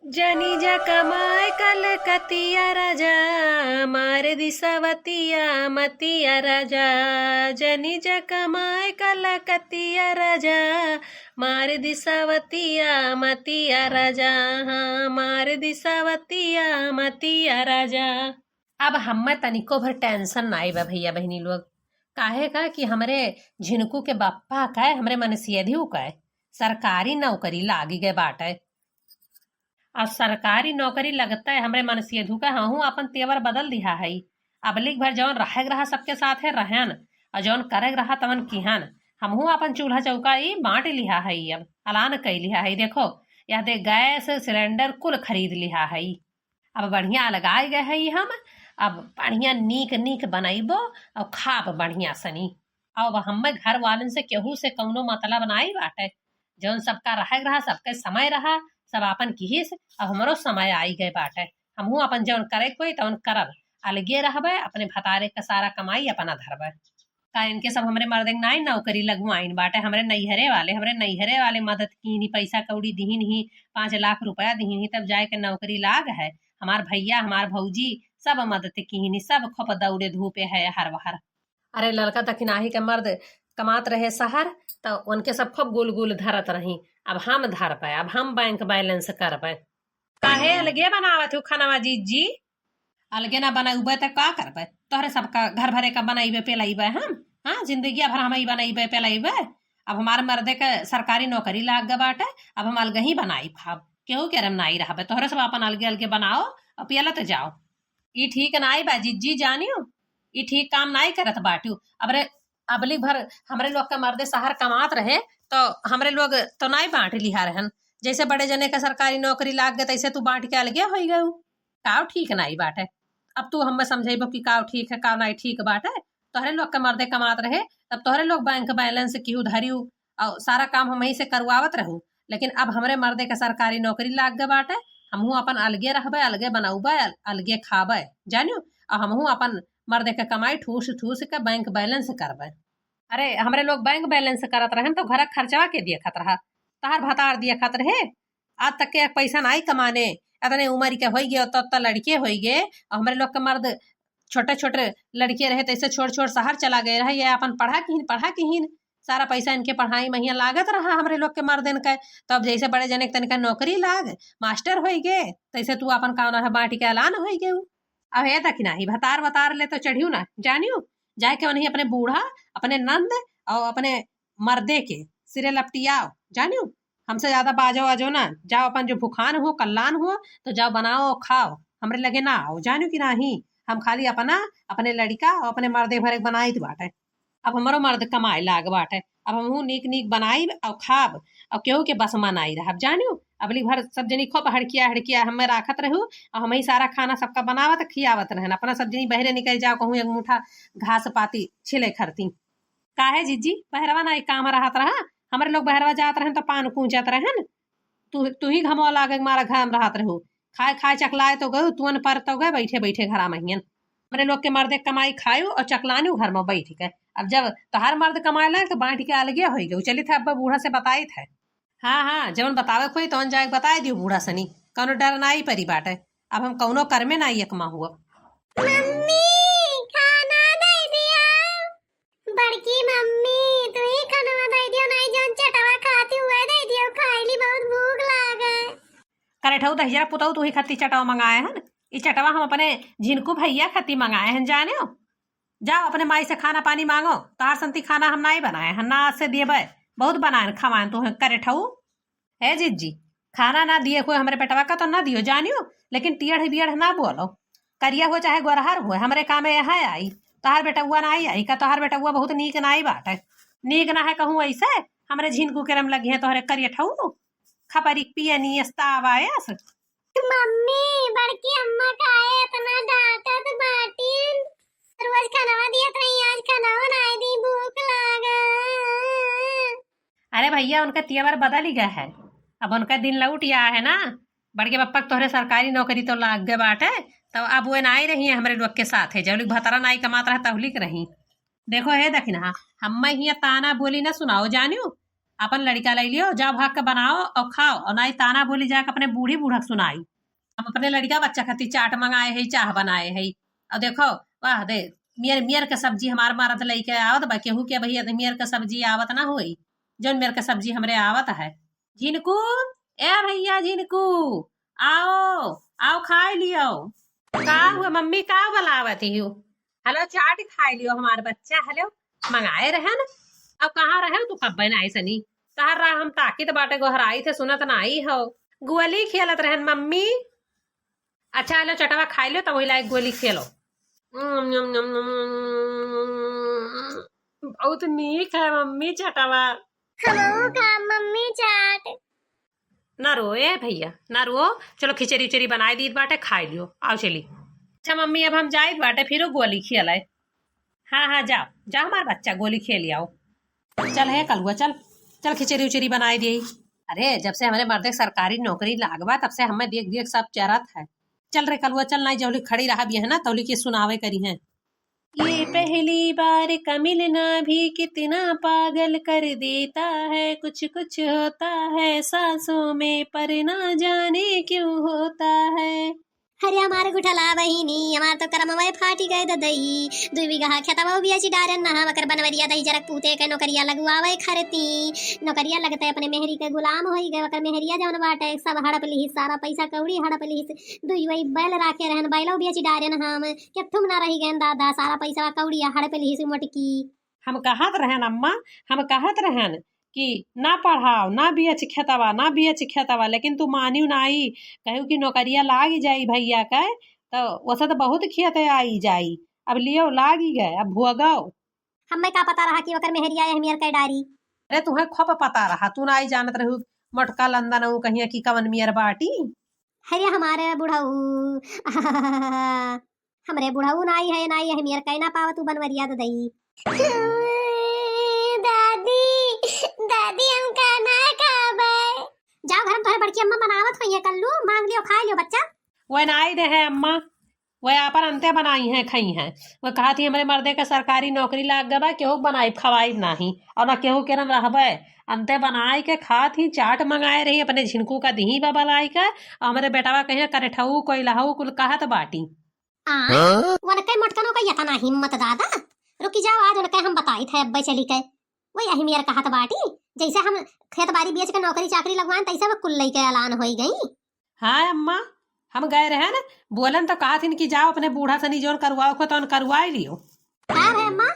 जनीजा कमाए कलकतिया राजा मारे दिसवतिया मतिया राजा। जनीजा कमाए कलकतिया राजा मारे दिसवतिया मतिया राजा। हाँ मारे दिसवतिया मतिया राजा। अब हमें तनिको भर टेंशन नाई बा भैया बहनी लोग। काहे का कि हमरे झिनकू के बप्पा का हमरे मनसियधु का सरकारी नौकरी लागी गए बाटे। अब सरकारी नौकरी लगता है हमरे मनसियधु का हूँ अपन तेवर बदल दिया है। अब लिख भर जौन रहे रहा सबके साथ है रहन और जौन करे रहा तवन किहन हमहू अपन चूल्हा चौका बांट लिया है। अब अलान कई लिया है। देखो यह दे गैस सिलेंडर कुल खरीद लिया है। अब बढ़िया लगाए गए है हम। अब बढ़िया नीक नीक बनैबो और खाब बढ़िया सनी। अब हमें घर वालन से केहू से कौनो मतलब नाई बाटे। जौन सबका रहे रहा सबके समय रहा सब अपन किहिस। अब हमारो समय आई गए बाटे। हमहू अपन जौन करे कोई तौन करब अलगे रहबे अपने भतारे का सारा कमाई अपना धरबे। का इनके सब हमरे मर्दे नाई नौकरी लगवाइन बाटे। हमरे नैहरे वाले मदद की नहीं पैसा कौड़ी दीन ही 5 लाख रुपया दीन ही तब जाए के नौकरी लाग है। हमार भैया हमार भौजी सब मदद की नहीं सब खोप दौड़े धूपे है हर बहर। अरे लड़का तक नाही के मर्द कमात रहे शहर तो उनके सब खूब गुल गुल धरत रही। अब हम धर पाए अब हम बैंक बैलेंस कर पाए। काहे अलगे बनावत हो खाना जी अलगे ना बनाऊबे तो का करबे। तोहरे सबका घर भरे का बनाइबे पेलाइबे हम। हाँ जिंदगी भर हम ही बनाइबे पेलाइबे। अब हमारे मर्दे के सरकारी नौकरी लाग गए बाटे। अब हम अलग ही बनाई खाब केहू के रम नाई रहबे। तोहरे सब अपन अलगे अलगे बनाओ और पियलत जाओ। ई ठीक नाई बा जी जानियो ई ठीक काम नाई करत बाटू। अबली भर हमरे लोग के मर्दे शहर कमात रहे तो हमरे लोग तो नाई बांट लिया रहन। जैसे बड़े जने का सरकारी नौकरी लाग गए तैसे तू बांट के अलगे हो गए। काव ठीक नाई बाटे। अब तू हमें समझेबो कि काव ठीक है काव नाई ठीक बाटे। तोहरे लोग के मर्दे कमात रहे तब तोहरे लोग बैंक बैलेंस की धरियू और सारा काम हम ही से करवावत रहू। लेकिन अब हमरे मर्दे के सरकारी नौकरी लाग गए बाटे। हमहू अपन अलगे रहबे अलगे बनाऊबे अलगे खाबे जानियो। और हमहू अपन मर्दे के कमाई ठूस ठूस के बैंक बैलेंस करबे। अरे हमरे लोग बैंक बैलेंस करत रहे तो घर खर्चवा के दिए खत रहा तहार भतार दिए खत रहे। आज तक के पैसा नहीं कमाने इतने उम्र के हो गए तो लड़के हो गए। और हमरे लोग के मर्द छोटे छोटे लड़के रहे तैसे छोड़ छोड़ शहर चला गए रहे। ये अपन पढ़ा किहीन सारा पैसा इनके पढ़ाई में लागत रहा हमरे लोग के मर्दन का। तो अब जैसे बड़े जने तनिका नौकरी लाग मास्टर हो गए तैसे तू अपन कावना है बांट के ऐलान हो गए। अब है तक नहीं भतार ले तो चढ़ियो ना जानियो जाए के वही अपने बूढ़ा अपने नंद और अपने मर्दे के सिरे लपटियाओ जानियो। हमसे ज्यादा बाजो आजो ना जाओ अपन जो भूखान हो कल्याण हो तो जाओ बनाओ खाओ हमरे लगे ना आओ जानियो कि नहीं। हम खाली अपना अपने लड़का और अपने मर्दे भरे बनाई बाटे। अब हमारो मर्द कमाए लाग बाटे। अब हमहू नीक नीक बनाई और खाब और केहू के बस मनाई रहब जानियो। अबली भर सब जनी खूब हड़किया हमें राखत रहू और हम ही सारा खाना सबका बनावत खियावत रहन। अपना सब जनी बहरे निकल जाओ कहूँ एक मुठा घास पाती छिले खरती। काहे जीजी बहरवा ना काम रहत रहा। हमारे लोग बहरवा जात रहन तो पान कूचत रहन। तू ही घमवा लागे मारा घर रहत रहू खाए खाए चकलाए तो गए तुअन पर तो गए बैठे बैठे घरा महियन। हमारे लोग के मर्दे कमाई खायू और चकलानू घर में बैठ के। अब जब तोहार मर्द कमाए लाए तो बांट के अलगे हो गए। चली थे अब बूढ़ा से बताई थे। हाँ जब बतावे कोई तो जाए बताए दियो बूढ़ा सनी कौनो डर नाई परी बाटे। अब हम कौनो कर में नाई एकमा हुआ। मम्मी खाना दे दिया। बड़की मम्मी तू ही खाना दे दियो नहीं जौन चटवा खाती हुए दे दियो खाईली बहुत भूख लागे। करे ठऊ दहिया पुतऊ तू ही खत्ती चटाव मंगाए हन। ई चटवा हम अपने झिनकू भैया खत्ती मंगाए हन जाने हो। जाओ अपने माई से खाना पानी मांगो तहार संती खाना हम नाई बनाए हन ना से दिए बहुत बनाए खवाए तो करे ठऊ है जी खाना ना दिए कोई हमारे बेटवा का तो ना दियो जानियो। लेकिन टियढ़ बियढ़ ना बोलो करिया हो चाहे गोरहर हो हमरे काम में यह आई। तोहार बेटुआ ना आई का तोहार बेटुआ बहुत नीक नाई बाटे। नीक ना है कहूँ ऐसे हमरे झिनकू के रम लगी है तोहरे करिया ठऊ खपरी पियनी आवायस। मम्मी बड़की अम्मा काहे इतना डांटत बाटी। रोज खाना दियत रही आज खाना बनाई दी भूख लागे। अरे भैया उनका तेवर बदल ही गया है। अब उनका दिन लौट गया है ना। बड़के पप्पा तोहरे सरकारी नौकरी तो लाग गए बाटे तो अब वो नाई रही है हमरे लोग के साथ है जब भतरा नाई कमात रहा तहलिक रही। देखो है दखिना हम ही ताना बोली ना सुनाओ जानियो। अपन लड़का ले लियो, जाओ भाग के बनाओ और खाओ, और नहीं ताना बोली जाके अपने बूढ़ी बूढ़क सुनाई। हम अपने लड़का बच्चा खातिर चाट मंगाए है, चाह बनाए है, और देखो वाह दे मियर मियर के सब्जी हमार मारत लेके आवत बा, केहू के भैया मियर के सब्जी आवत ना होई, जौन मियर के सब्जी हमरे आवत है। जिनको ए भैया जिनको आओ आओ खाए लियो। का हुआ मम्मी, का बनावत हो? हेलो चाट खाए लियो हमारे बच्चा, हेलो मंगाए रहे ना। अब कहाँ रहे तू, कब बनाई सनी कहा रहा, हम ताकित बाटे गोहराई थे सुनत ना आई हो। गोली खेलत रहन मम्मी। अच्छा हेलो चटवा खाई लो, तब वही लायक गोली खेलो। बहुत नीक है मम्मी चटवा। हमहू खा मम्मी चाट। ना रो ए भैया ना रो, चलो खिचड़ी उचड़ी बनाए दी बाटे, खाई लियो आओ चली। अच्छा मम्मी अब हम जाए बाटे, फिर गोली खेलाए। हाँ हाँ जाओ जाओ हमारा बच्चा गोली खेल आओ। चल है कलुआ, चल चल खिचड़ी उचड़ी बनाए दी। अरे जब से हमारे मर्दे सरकारी नौकरी लागवा तब से हमें देख देख सब चरत है। चल रे कलुआ चल, नहीं जौली खड़ी रहा भी है ना तौली की सुनावे करी है। ये पहली बार का मिलना भी कितना पागल कर देता है, कुछ कुछ होता है सांसों में पर ना जाने क्यों होता है। अरे हमारे गुठला बहिनी, हमार तो करमवाए फाटी गए ददई। 2 बीघा खेतवा भी अच्छी डारन ना मकर बनवरिया दही जरक पूते के नौकरिया लगवावे खरती। नौकरिया लगते अपने मेहरी के गुलाम होई गए, मकर मेहरिया जौन बाटे सब हड़प ली, सारा पैसा कौड़ी हड़प ली। 2 वही बैल राखे रहन, बैलो भी अच्छी डारन हम के तुम ना रही गए दादा, सारा पैसा कौड़ी हड़प ली मोटकी। हम कहत रहन अम्मा, हम कहत रहन कि ना पढ़ाओ ना बीएच खेतवा ना बीएच खेतवा, लेकिन तू मानियो नाई, कहू कि नौकरिया लाग जाई भैया के, तो वैसे तो बहुत खेत आई जाई। अब लियो लागी गए, अब भुगो। हमें का पता रहा कि ओकर मेहरिया है मियर के डारी। अरे तुम्हें खूब पता रहा, तू ना जानत रहू मोटका लंदन कहिया की कवन मियर बाटी। अरे हमारे बुढ़ऊ हमरे बुढ़ऊ नाई है नाई है मियर कहना पाव तू बनवरिया दई। दादी दादी हम खाना खाबे। जाओ घर में तोहरे बड़की अम्मा बनावत होइए, कल्लू मांग लियो खा लियो बच्चा। वह नाई दे है अम्मा, वह अपन अंते बनाई है खाई है। वह कहा थी हमारे मर्दे का सरकारी नौकरी लाग गवा, केहू बनाई खवाई नहीं और ना केहू के रम रहबे। अंते बनाई के खा थी, चाट मंगाए रही अपने झिनकू का दही बाबा लाई के, और हमारे बेटावा कहे करेठऊ कोई लहू कुल कहत बाटी। वनके मोटकनो का यतना हिम्मत दादा, रुकी जाओ आज उनके हम बताई थे अब्बे चली के। वही अहिमियर कहत बाटी, जैसे हम खेत बाड़ी बेच के नौकरी चाकरी लगवान तैसे वो कुल लई के ऐलान होई गई। हाँ अम्मा हम गए रहे ना, बोलन तो कहा थी कि जाओ अपने बूढ़ा सनी जोन करवाओ को तो करवाई लियो। हाँ रे अम्मा,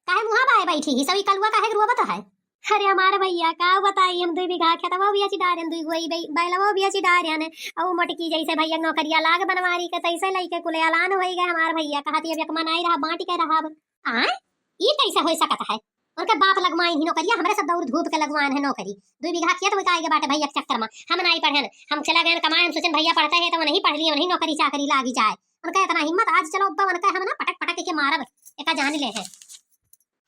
काहे मुहा बाए बैठी ही सभी कलुआ काहे रुआ बता है। अरे हमारे भैया का बताई, हम 2 बीघा खेतवा भी अच्छी डारन, 2 गोई बैलवा भी अच्छी डारन, और मोटकी जैसे भैया नौकरिया लाग बनवारी के तैसे लई के कुल ऐलान होई गए। हमारे भैया कहती अब एकमा नहीं रहा बांट के रहा। आ ये कैसे हो सकता है, उनके बाप लगवाई ही नौकरिया, हमरे सब दौड़ धूप के लगवान है नौकरी। 2 बीघा खेत में काहे के बाटे भैया के चक्कर में हम नहीं पढ़े, हम चला गए कमाए, हम सोचन भैया पढ़ते हैं तो नहीं पढ़ लिए नहीं नौकरी चाकरी लागी जाए। उनका इतना हिम्मत, आज चलो अब्बा उनका हम ना पटक पटक के मारब एका जान ले है।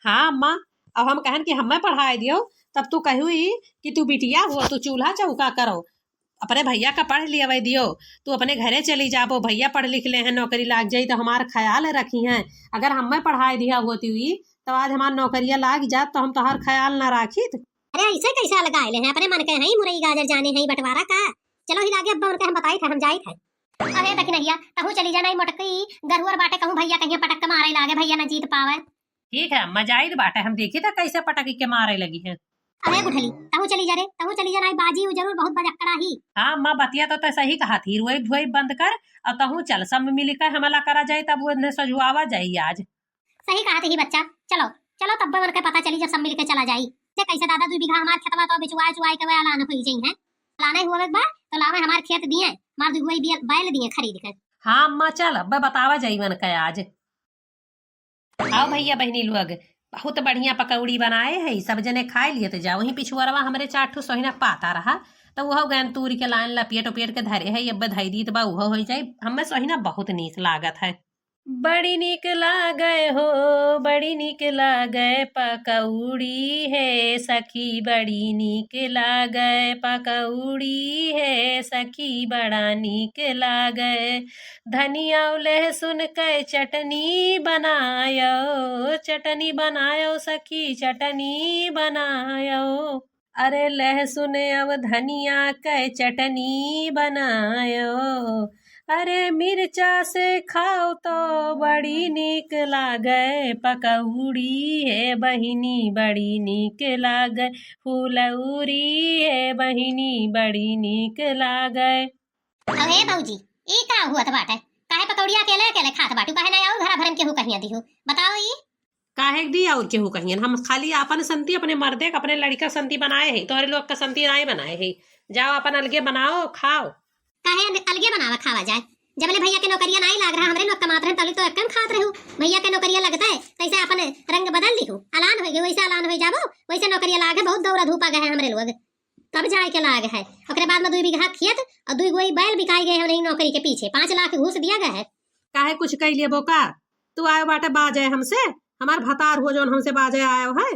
हाँ अम्मा अब हम कहन कि हमें पढ़ाए दियो, तब तू कहुई कि तू बिटिया हो, तू चूल्हा चौका करो, अपने भैया का पढ़ लिया वही दियो, तू अपने घरे चली जाबो, भैया पढ़ लिख ले हैं नौकरी लाग जाई तो हमारा ख्याल रखी हैं। अगर हमें पढ़ाए दिया होती हुई तो आज हमारा नौकरिया लाग जात तो हम तो हर ख्याल ना राखी। अरे ऐसे कैसा लगाए ले हैं, अपने मन के हैं मुरई गाजर जाने हैं बंटवारा का। चलो ही लागे अब्बा उनके हम बताई थे हम जाई थे। अरे तक नहीं कहूं चली जाना मोटकी गरुवर बाटे, कहूं भैया कहीं पटक के मारे लागे, भैया न जीत पावे। ठीक है मजाइद बाटे, हम देखी था कैसे पटकी के मारे लगी है। अरे बुढ़ली कहूं चली जा रे, कहूं चली जाना बाजी जरूर बहुत बजक्कड़ा ही। हाँ माँ बतिया तो सही कहा थी, रोई धोई बंद कर और तहू चल सब मिलकर हमला करा जाए, तब वो सजुआवा जाई आज। सही कहा थी बच्चा, चलो चलो तब उनके पता चली जब सब मिल के चला जाई। कैसे दादा 2 बीघा हमार खेतवा तो बिचवाए चुवाए के ऐलान होई जाई है, लाने हुआ बा तो लावे हमार खेत दिए, मार 2 गोई बैल दिए खरीद के। हाँ अम्मा चल अब बतावा जाई मन के आज। आओ भैया बहनी लोग, बहुत बढ़िया पकौड़ी बनाए है, सब जने खाए लिए तो जाओ। वहीं पिछुआरवा हमारे 4 ठो सोहिना पाता रहा तो वह गैन तूर के लाइन लपेट उपेट के धरे है, अब धई दी तो वह हो जाए। हमें सोहिना बहुत नीक लागत है। बड़ी नीक लागे हो बड़ी नीक लागे पकौड़ी है सखी, बड़ी नीक लागे पकौड़ी है सखी, बड़ा नीक लागे। धनिया लहसुन के चटनी बनायो, चटनी बनायो सखी चटनी बनायो। अरे लहसुन अब धनिया कै चटनी बनायो, अरे मिर्चा से खाओ तो बड़ी नीक लागे, पकौड़ी है बहिनी बड़ी नीक लागे, फुलौरी है बहिनी बड़ी नीक लागे। अरे भौजी ई का हुआ था बाटे? काहे पकौड़िया अकेले अकेले खात बाटू? काहे ना और घरा भरन केहू कहिया दिहू? बताओ ई। काहे दी और केहू कहियन, हम खाली अपन संती अपने मर्दे अपने लड़का संती बनाए है, तोहरे लोग का संती नहीं बनाए है। जाओ अपन अलगे बनाओ खाओ। काहे अलगे बनावा खावा जाए? जबले भैया के नौकरिया नहीं लाग रहा, हमरे लोग कमात रहे तली तो एकम खात रहू। भैया के नौकरिया लगता है कैसे अपन रंग बदल दिहू, अलान हो गए वैसे अलान हो जाबो, वैसे नौकरिया लागे बहुत दौड़ा धूपा गए हमरे लोग, तब जाए के लाग है। ओकरे बाद में 2 बीघा खेत और 2 गोई बैल बिकाई गए हैं नौकरी के पीछे, 5 लाख घूस दिया गया है। काहे कुछ कह लिए बोका? तू आयो बाटे बाजे हमसे, हमार भतार हो जोन हमसे बाजे आयो है।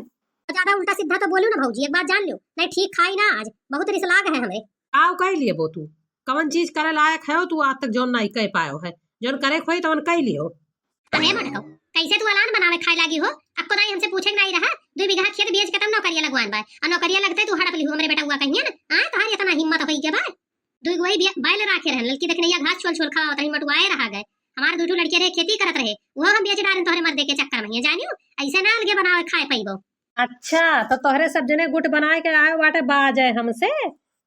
ज्यादा उल्टा सीधा तो बोलू ना भौजी, एक बात जान लो, नहीं ठीक खाई ना आज, बहुत रिस लाग है हमें। आओ कह लिए बो तू, कौन चीज करे लायक है तू आज तक जोन नहीं कह पायो है, जोन करे खोई तो कह लियो। अरे मटको कैसे तू अलान बनावे खाए लागी हो? अब को नहीं हमसे पूछे नहीं रहा, 2 बीघा खेत बेच के तब नौकरिया लगवान बा, और नौकरिया लगते तू हड़प लिहू हमरे बेटा हुआ कहिए ना। हां तोहार इतना हिम्मत होई के बा? 2 गोई बैल राखे रहन, लड़की देखने घास छोल छोल खावा तही मटुआए रहा गए। हमार 2 लड़के रहे खेती करत रहे, वो हम बेच डालन तोहरे मर्दे के चक्कर में, जानियो ऐसे ना अलगे बनावे खाए पईबो। अच्छा तो तोहरे सब जने गुट बनाए के आयो बाटे बाजे हमसे,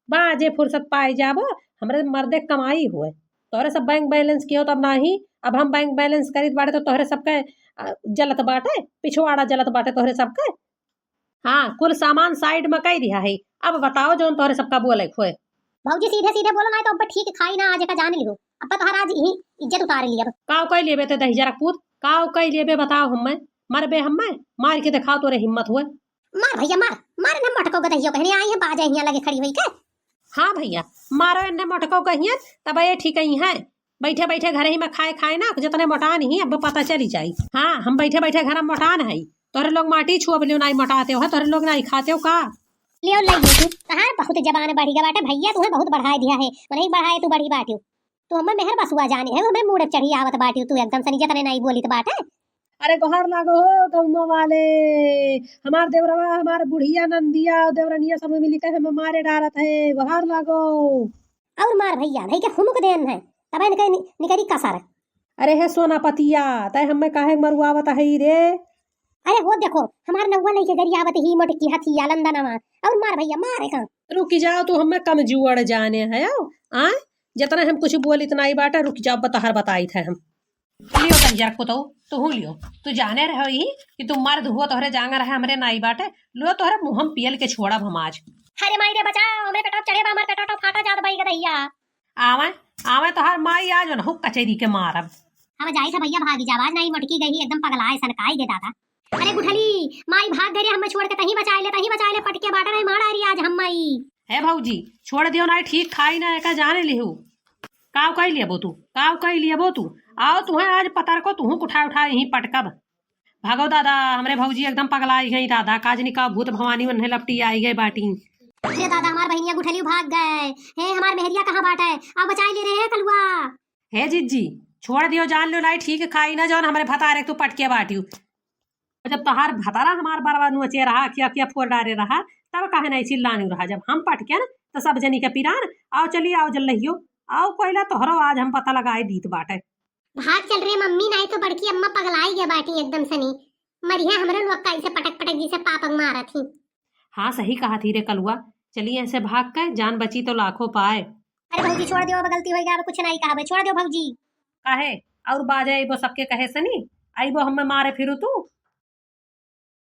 बाजे फुर्सत पाई जाबो, हमरे मर्दे कमाई हुए, तोहरे सब बैंक बैलेंस कियो तब नाही। अब हम बैंक बैलेंस करीत बाटे तो तोहरे सबके जलत बाटे, पिछवाड़ा जलत बाटे तोहरे सबके। हाँ कुल सामान साइड में कई दिया है, अब बताओ जोन तोहरे सबका बोले खोए। भौजी सीधे सीधे बोलो ना तो अब ठीक खाई ना आज का जान लियो, अब तो हर आज ही इज्जत उतार लिया। काव कह लिए बे ते दही जरा पूत, काव कह लिए बे बताओ हमें, मर बे हमें मार के दिखाओ तोरे हिम्मत हुए। मार भैया मार, मार ना मटको गदहियो कहने आई है बाजे हिया लगे खड़ी हुई के। हाँ भैया मारो इन्ने मोटको कहिए तब ये ठीक ही है, बैठे बैठे घर ही में खाए ना जितने मोटान ही अब पता चली जाई। हाँ हम बैठे बैठे घर में मोटान है, तोहरे लोग माटी छुआ लियो नहीं मोटाते हो, तोहरे लोग नहीं खाते हो का? लियो लइयो तू, तहार बहुत जबान बढ़ी गा बाटे, भैया तुम्हें बहुत बढ़ाई दिया है, नहीं बढ़ाए तू बड़ी बाटियो, तू हमें मेहर बसुआ जाने है, हमें मूड चढ़ी आवत बाटियो, तू एकदम से निजत नहीं बोली तो बाटे। अरे गोहर लागो हो गौवा वाले, हमार देवरवा हमार बुढ़िया नंदिया और देवरनिया सब मिली के हमें मारे डालत है, गोहर लागो। और मार भैया भाई के हुमुक देन है तब निकरी कसर। अरे है सोना पतिया तय हमें काहे मरुआवत है रे? अरे वो देखो हमार नौवा लेके गरियावत ही मोटकी हथिया लंदनवा, और मार भैया मारे का। रुक जाओ तू हमें कम जुअड़ जाने है आ जितना हम कुछ बोल इतना ही बाटा, रुक जाओ बताहर बताई थे हम। लियो तंजर को तू लियो, तू जाने रहे ही कि तू मर्द हुआ तोहरे जांगा रहे हमरे नाई बाटे, लो तोहरे मुहम पियल के छोड़ा हम आज। अरे माई रे बचाओ, हमरे कटप चढ़े बा, हमर कटप फाटा जात बई गदैया। आवे आवे तोहर माई आज न हुक कचेरी के मारब। हम जाई था भैया भागी जावाज नहीं मटकी गई एकदम पगलाए सनकाई दे दादा। अरे गुठली माई भाग गई हमें छोड़ के, तही बचाए ले पटके बाटा नहीं मार आ रही आज हम माई। है भौजी छोड़ दियो ना, ठीक खाई ना का जाने लिहू। काव कह लियबो तू, काव कह लियबो तू, आओ तुम्हें आज पतर को तू उठा यही पटकब। भागो दादा हमरे भौजी एकदम पगलाई गई दादा, काजनी का भूत भवानी उन्हें लपटी आई गई बाटी। अरे दादा हमार बहनिया गुठली भाग गए, हे हमार मेहरिया कहाँ बाटा है, आप बचाई ले रहे हैं कलुआ। हे जिज्जी छोड़ दियो जान लो लाई ठीक खाई ना जौन हमारे भतारे तू पटके बाटियो। जब तोहार भतारा हमार बरवा नुचे रहा किया किया फोर डारे रहा तब काहे नहीं चिल्लाने रहा, जब हम पटके ना तो सब जनी के पिरान आओ चलिए आओ जल रहियो, आओ पहला तोहरो आज हम पता लगाए दीत बाटे। भाग चल रहे मम्मी नहीं तो बड़की अम्मा पगलाई गए बाटी एकदम सनी, मरिया हमरे लोग का ऐसे पटक पटक जिसे पापंग मारा थी। हाँ सही कहा थी रे कलुआ, चलिए ऐसे भाग के जान बची तो लाखों पाए। अरे भौजी छोड़ दियो, गलती हो गया, कुछ नहीं कहा, छोड़ दियो भौजी। काहे और बाजे वो सबके कहे सनी आई वो हमें मारे फिरू तू,